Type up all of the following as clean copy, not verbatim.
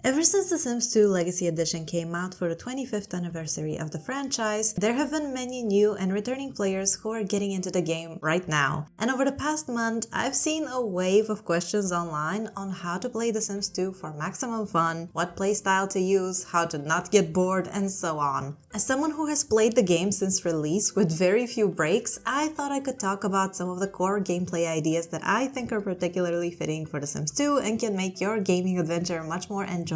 Ever since The Sims 2 Legacy Edition came out for the 25th anniversary of the franchise, there have been many new and returning players who are getting into the game right now. And over the past month, I've seen a wave of questions online on how to play The Sims 2 for maximum fun, what playstyle to use, how to not get bored, and so on. As someone who has played the game since release with very few breaks, I thought I could talk about some of the core gameplay ideas that I think are particularly fitting for The Sims 2 and can make your gaming adventure much more enjoyable.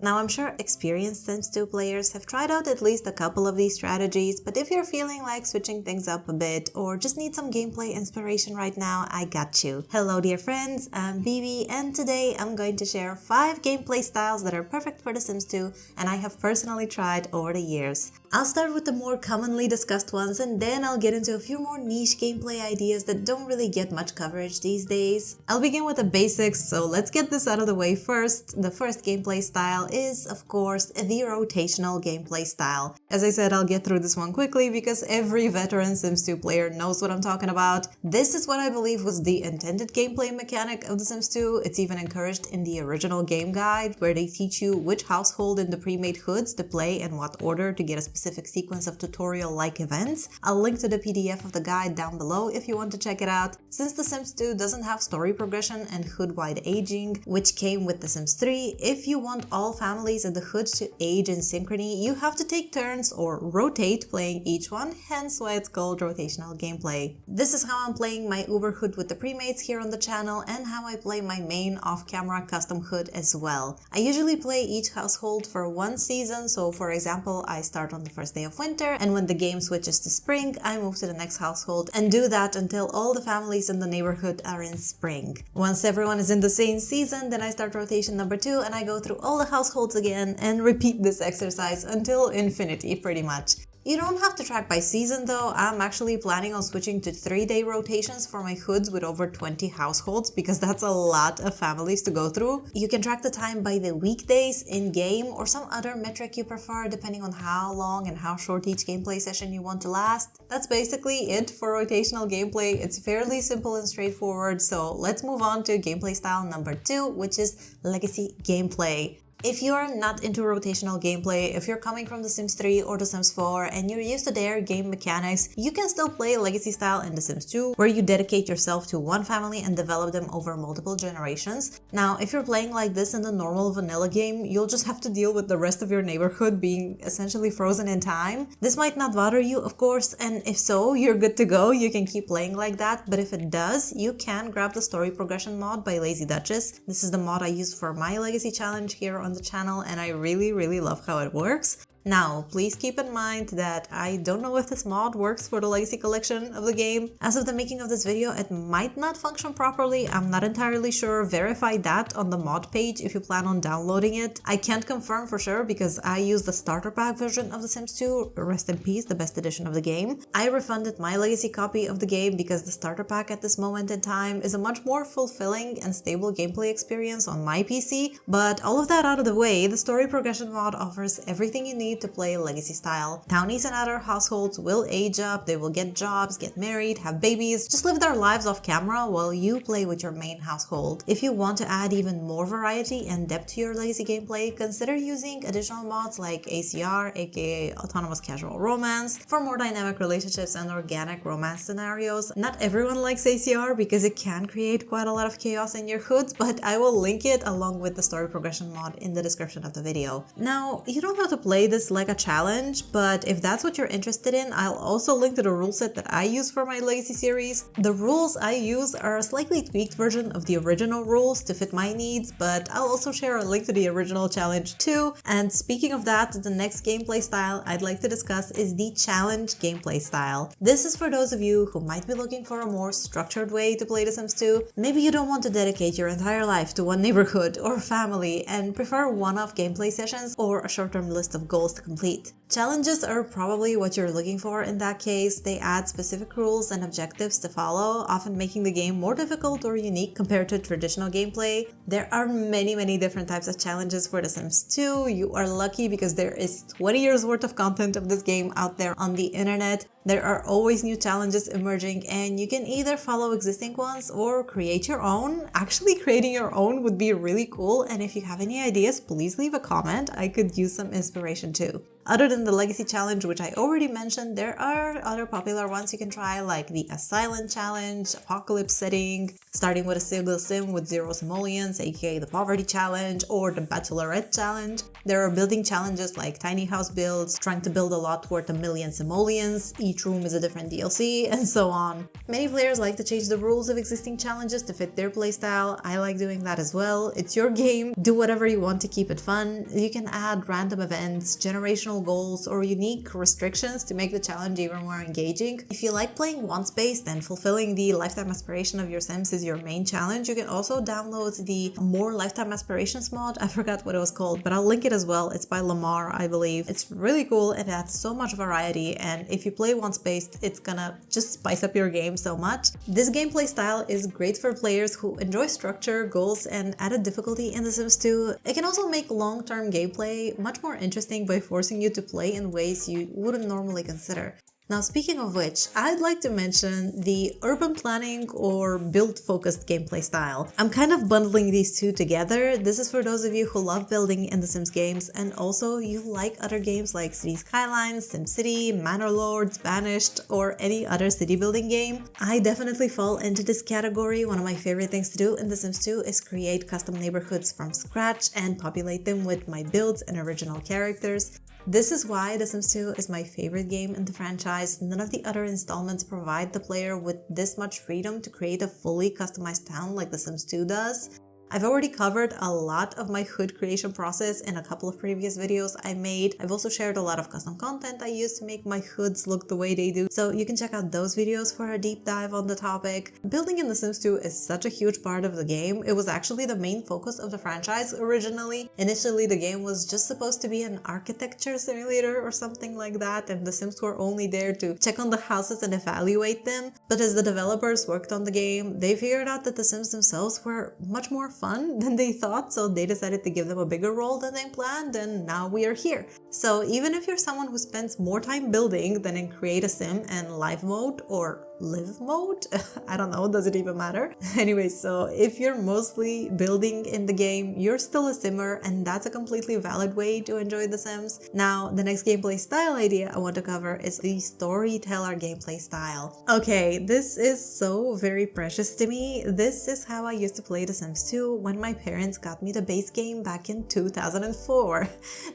Now, I'm sure experienced Sims 2 players have tried out at least a couple of these strategies, but if you're feeling like switching things up a bit or just need some gameplay inspiration right now, I got you. Hello dear friends, I'm Bibi, and today I'm going to share 5 gameplay styles that are perfect for The Sims 2 and I have personally tried over the years. I'll start with the more commonly discussed ones and then I'll get into a few more niche gameplay ideas that don't really get much coverage these days. I'll begin with the basics, so let's get this out of the way first. The first gameplay style is, of course, the rotational gameplay style. As I said, I'll get through this one quickly because every veteran Sims 2 player knows what I'm talking about. This is what I believe was the intended gameplay mechanic of The Sims 2. It's even encouraged in the original game guide, where they teach you which household in the pre-made hoods to play in what order to get a specific sequence of tutorial-like events. I'll link to the PDF of the guide down below if you want to check it out. Since The Sims 2 doesn't have story progression and hood-wide aging, which came with The Sims 3, if you want all families in the hood to age in synchrony, you have to take turns or rotate playing each one, hence why it's called rotational gameplay. This is how I'm playing my Uber hood with the premates here on the channel and how I play my main off-camera custom hood as well. I usually play each household for one season, so for example, I start on the first day of winter, and when the game switches to spring, I move to the next household and do that until all the families in the neighborhood are in spring. Once everyone is in the same season, then I start rotation number 2 and I go through all the households again and repeat this exercise until infinity pretty much. You don't have to track by season though. I'm actually planning on switching to 3-day rotations for my hoods with over 20 households because that's a lot of families to go through. You can track the time by the weekdays in-game or some other metric you prefer depending on how long and how short each gameplay session you want to last. That's basically it for rotational gameplay. It's fairly simple and straightforward, so let's move on to gameplay style number 2, which is legacy gameplay. If you're not into rotational gameplay, if you're coming from The Sims 3 or The Sims 4 and you're used to their game mechanics, you can still play legacy style in The Sims 2, where you dedicate yourself to one family and develop them over multiple generations. Now, if you're playing like this in the normal vanilla game, you'll just have to deal with the rest of your neighborhood being essentially frozen in time. This might not bother you, of course, and if so, you're good to go. You can keep playing like that, but if it does, you can grab the story progression mod by Lazy Duchess. This is the mod I used for my legacy challenge here on the channel and I really love how it works. Now, please keep in mind that I don't know if this mod works for the Legacy collection of the game. As of the making of this video, it might not function properly. I'm not entirely sure. Verify that on the mod page if you plan on downloading it. I can't confirm for sure because I used the starter pack version of The Sims 2, rest in peace, the best edition of the game. I refunded my Legacy copy of the game because the starter pack at this moment in time is a much more fulfilling and stable gameplay experience on my PC. But all of that out of the way, the story progression mod offers everything you need to play legacy style. Townies and other households will age up, they will get jobs, get married, have babies, just live their lives off camera while you play with your main household. If you want to add even more variety and depth to your legacy gameplay, consider using additional mods like ACR, aka Autonomous Casual Romance, for more dynamic relationships and organic romance scenarios. Not everyone likes ACR because it can create quite a lot of chaos in your hoods, but I will link it along with the story progression mod in the description of the video. Now, you don't have to play this like a challenge, but if that's what you're interested in, I'll also link to the rule set that I use for my legacy series. The rules I use are a slightly tweaked version of the original rules to fit my needs, but I'll also share a link to the original challenge too. And speaking of that, the next gameplay style I'd like to discuss is the challenge gameplay style. This is for those of you who might be looking for a more structured way to play The Sims 2. Maybe you don't want to dedicate your entire life to one neighborhood or family and prefer one-off gameplay sessions or a short-term list of goals to complete. Challenges are probably what you're looking for in that case. They add specific rules and objectives to follow, often making the game more difficult or unique compared to traditional gameplay. There are many different types of challenges for The Sims 2. You are lucky because there is 20 years worth of content of this game out there on the internet. There are always new challenges emerging, and you can either follow existing ones or create your own. Actually, creating your own would be really cool, and if you have any ideas, please leave a comment. I could use some inspiration too. Other than the Legacy Challenge, which I already mentioned, there are other popular ones you can try, like the Asylum Challenge, Apocalypse Setting, starting with a single sim with 0 simoleons, aka the Poverty Challenge, or the Bachelorette Challenge. There are building challenges like tiny house builds, trying to build a lot worth 1,000,000 simoleons, each room is a different DLC, and so on. Many players like to change the rules of existing challenges to fit their playstyle. I like doing that as well. It's your game, do whatever you want to keep it fun. You can add random events, generational goals, or unique restrictions to make the challenge even more engaging. If you like playing once-based and fulfilling the lifetime aspiration of your Sims is your main challenge, you can also download the More Lifetime Aspirations mod. I forgot what it was called, but I'll link it as well. It's by Lamar, I believe. It's really cool. It adds so much variety, and if you play once-based, it's gonna just spice up your game so much. This gameplay style is great for players who enjoy structure, goals, and added difficulty in The Sims 2. It can also make long-term gameplay much more interesting by forcing you to play in ways you wouldn't normally consider. Now, speaking of which, I'd like to mention the urban planning or build-focused gameplay style. I'm kind of bundling these two together. This is for those of you who love building in the Sims games, and also you like other games like City Skylines, SimCity, Manor Lords, Banished, or any other city building game. I definitely fall into this category. One of my favorite things to do in The Sims 2 is create custom neighborhoods from scratch and populate them with my builds and original characters. This is why The Sims 2 is my favorite game in the franchise. None of the other installments provide the player with this much freedom to create a fully customized town like The Sims 2 does. I've already covered a lot of my hood creation process in a couple of previous videos I made. I've also shared a lot of custom content I use to make my hoods look the way they do, so you can check out those videos for a deep dive on the topic. Building in The Sims 2 is such a huge part of the game. It was actually the main focus of the franchise originally. Initially, the game was just supposed to be an architecture simulator or something like that, and the Sims were only there to check on the houses and evaluate them. But as the developers worked on the game, they figured out that the Sims themselves were much more fun than they thought, so they decided to give them a bigger role than they planned, and now we are here. So even if you're someone who spends more time building than in Create a Sim and Live mode or Live mode? I don't know, does it even matter? Anyway, so if you're mostly building in the game, you're still a simmer, and that's a completely valid way to enjoy The Sims. Now, the next gameplay style idea I want to cover is the storyteller gameplay style. Okay, this is so very precious to me. This is how I used to play The Sims 2 when my parents got me the base game back in 2004.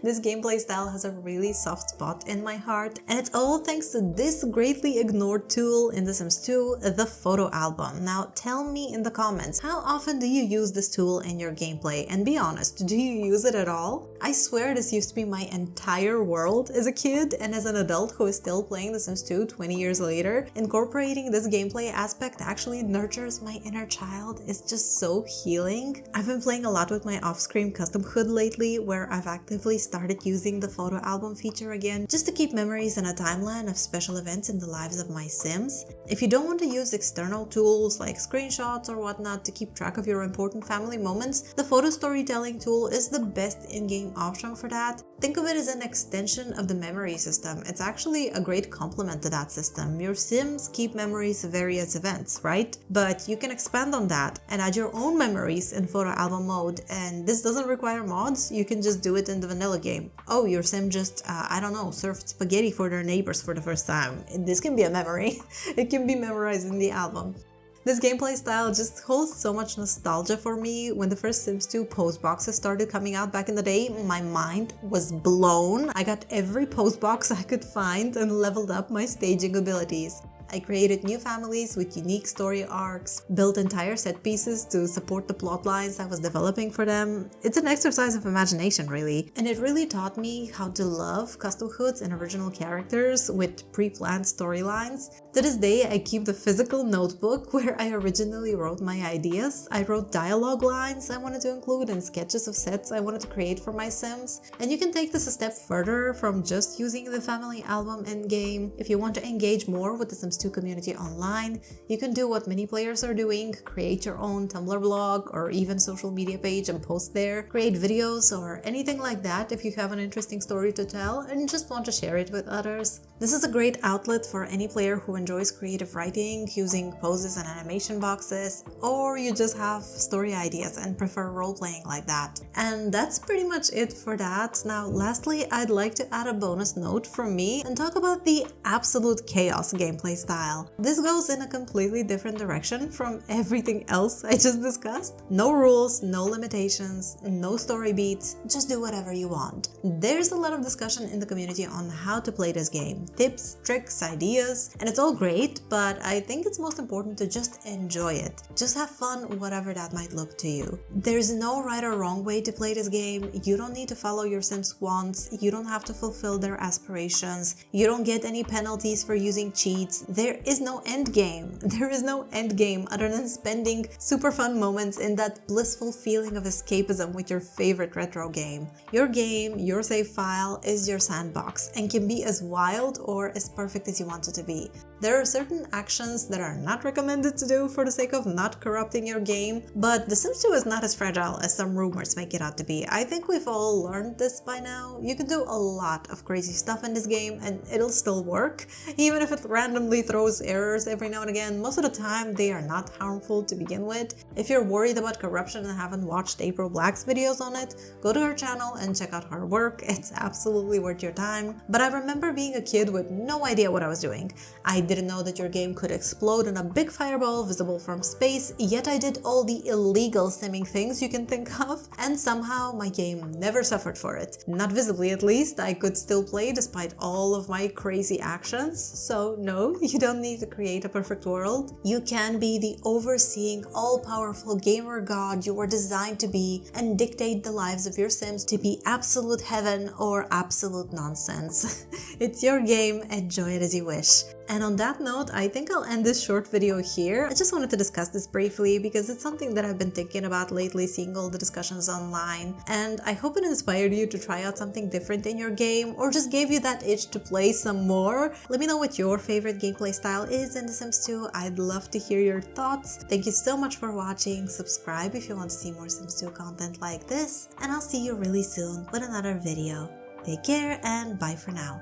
This gameplay style has a really soft spot in my heart, and it's all thanks to this greatly ignored tool in The Sims 2, the photo album. Now tell me in the comments, how often do you use this tool in your gameplay? And be honest, do you use it at all? I swear this used to be my entire world as a kid, and as an adult who is still playing The Sims 2 20 years later, incorporating this gameplay aspect actually nurtures my inner child. It's just so healing. I've been playing a lot with my off-screen custom hood lately, where I've actively started using the photo album feature again, just to keep memories and a timeline of special events in the lives of my Sims. If you don't want to use external tools like screenshots or whatnot to keep track of your important family moments, the photo storytelling tool is the best in-game option for that. Think of it as an extension of the memory system. It's actually a great complement to that system. Your Sims keep memories of various events, right? But you can expand on that and add your own memories in photo album mode, and this doesn't require mods. You can just do it in the vanilla game. Oh, your Sim just, I don't know, served spaghetti for their neighbors for the first time. This can be a memory. It can be memorized in the album. This gameplay style just holds so much nostalgia for me. When the first Sims 2 post boxes started coming out back in the day, my mind was blown. I got every post box I could find and leveled up my staging abilities. I created new families with unique story arcs, built entire set pieces to support the plot lines I was developing for them. It's an exercise of imagination, really, and it really taught me how to love custom hoods and original characters with pre-planned storylines. To this day, I keep the physical notebook where I originally wrote my ideas. I wrote dialogue lines I wanted to include and sketches of sets I wanted to create for my Sims. And you can take this a step further from just using the family album in-game. If you want to engage more with the Sims 2 community online, you can do what many players are doing, create your own Tumblr blog or even social media page and post there, create videos or anything like that if you have an interesting story to tell and just want to share it with others. This is a great outlet for any player who enjoys creative writing, using poses and animation boxes, or you just have story ideas and prefer role-playing like that. And that's pretty much it for that. Now, lastly, I'd like to add a bonus note from me and talk about the absolute chaos gameplay style. This goes in a completely different direction from everything else I just discussed. No rules, no limitations, no story beats, just do whatever you want. There's a lot of discussion in the community on how to play this game. Tips, tricks, ideas, and it's all great, but I think it's most important to just enjoy it. Just have fun, whatever that might look to you. There's no right or wrong way to play this game. You don't need to follow your Sims' wants, you don't have to fulfill their aspirations, you don't get any penalties for using cheats. There is no end game. There is no end game other than spending super fun moments in that blissful feeling of escapism with your favorite retro game. Your game, your save file, is your sandbox and can be as wild or as perfect as you want it to be. There are certain actions that are not recommended to do for the sake of not corrupting your game, but The Sims 2 is not as fragile as some rumors make it out to be. I think we've all learned this by now. You can do a lot of crazy stuff in this game and it'll still work, even if it randomly throws errors every now and again. Most of the time they are not harmful to begin with. If you're worried about corruption and haven't watched April Black's videos on it, go to her channel and check out her work. It's absolutely worth your time. But I remember being a kid with no idea what I was doing. I didn't know that your game could explode in a big fireball visible from space, yet I did all the illegal simming things you can think of, and somehow my game never suffered for it. Not visibly at least. I could still play despite all of my crazy actions. So no, you don't need to create a perfect world. You can be the overseeing, all-powerful gamer god you were designed to be and dictate the lives of your Sims to be absolute heaven or absolute nonsense. It's your game, enjoy it as you wish. And on that note, I think I'll end this short video here. I just wanted to discuss this briefly because it's something that I've been thinking about lately, seeing all the discussions online. And I hope it inspired you to try out something different in your game or just gave you that itch to play some more. Let me know what your favorite gameplay style is in The Sims 2. I'd love to hear your thoughts. Thank you so much for watching. Subscribe if you want to see more Sims 2 content like this. And I'll see you really soon with another video. Take care and bye for now.